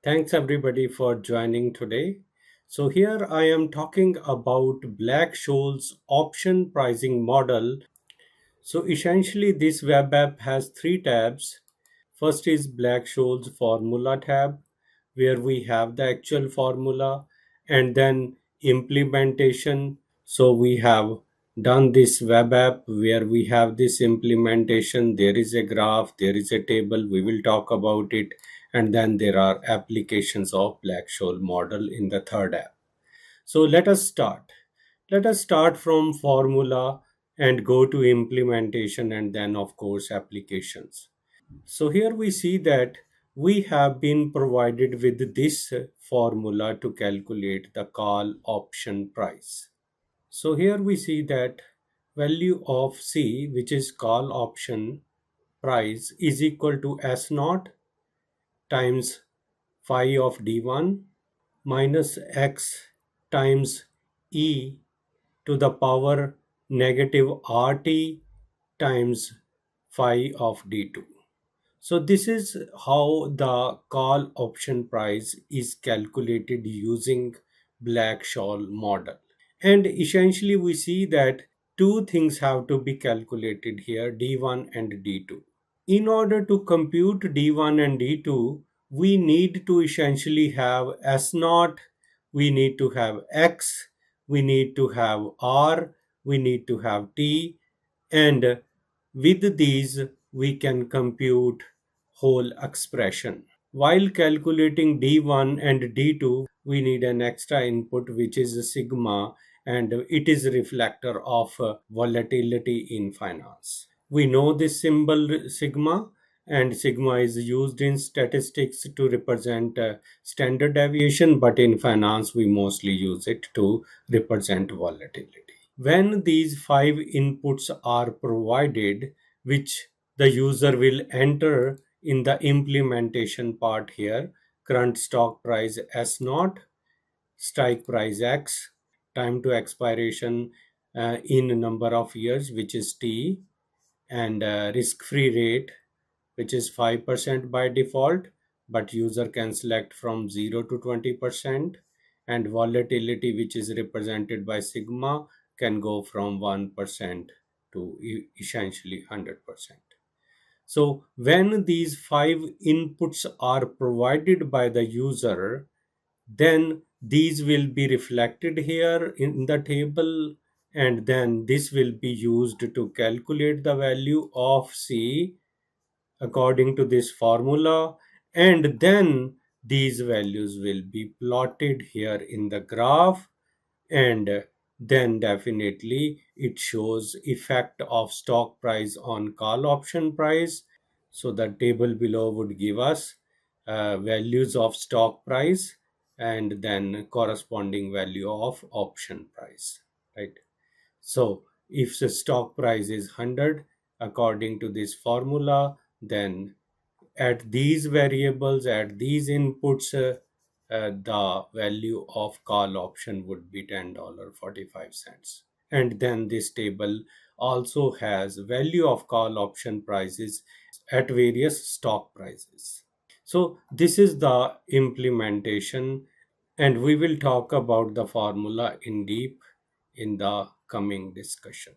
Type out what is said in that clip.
Thanks everybody for joining today. So here I am talking about Black-Scholes Option Pricing Model. So essentially this web app has three tabs. First is Black-Scholes Formula tab, where we have the actual formula, and then implementation. So we have done this web app where we have this implementation. There is a graph, there is a table, we will talk about it, and then there are applications of Black-Scholes model in the third app. So let us start. Let us start from formula and go to implementation and then of course applications. So here we see that we have been provided with this formula to calculate the call option price. So here we see that value of C, which is call option price, is equal to S naught times phi of D1 minus X times E to the power negative RT times phi of D2. So this is how the call option price is calculated using Black-Scholes model. And essentially we see that two things have to be calculated here, D1 and D2. In order to compute D1 and D2, we need to essentially have S0, we need to have X, we need to have R, we need to have T, and with these we can compute whole expression. While calculating D1 and D2, we need an extra input which is sigma, and it is a reflector of volatility in finance. We know this symbol sigma, and sigma is used in statistics to represent standard deviation, but in finance we mostly use it to represent volatility. When these five inputs are provided, which the user will enter in the implementation part here, current stock price S naught, strike price X, time to expiration in number of years, which is T, and risk-free rate, which is 5% by default, but user can select from 0 to 20%, and volatility, which is represented by sigma, can go from 1% to essentially 100%. So when these five inputs are provided by the user, then these will be reflected here in the table, and then this will be used to calculate the value of C according to this formula, and then these values will be plotted here in the graph, and then definitely it shows effect of stock price on call option price. So the table below would give us values of stock price and then corresponding value of option price, right? So if the stock price is 100 according to this formula, then at these variables, at these inputs, the value of call option would be $10.45. And then this table also has value of call option prices at various stock prices. So this is the implementation, and we will talk about the formula in deep in the coming discussion.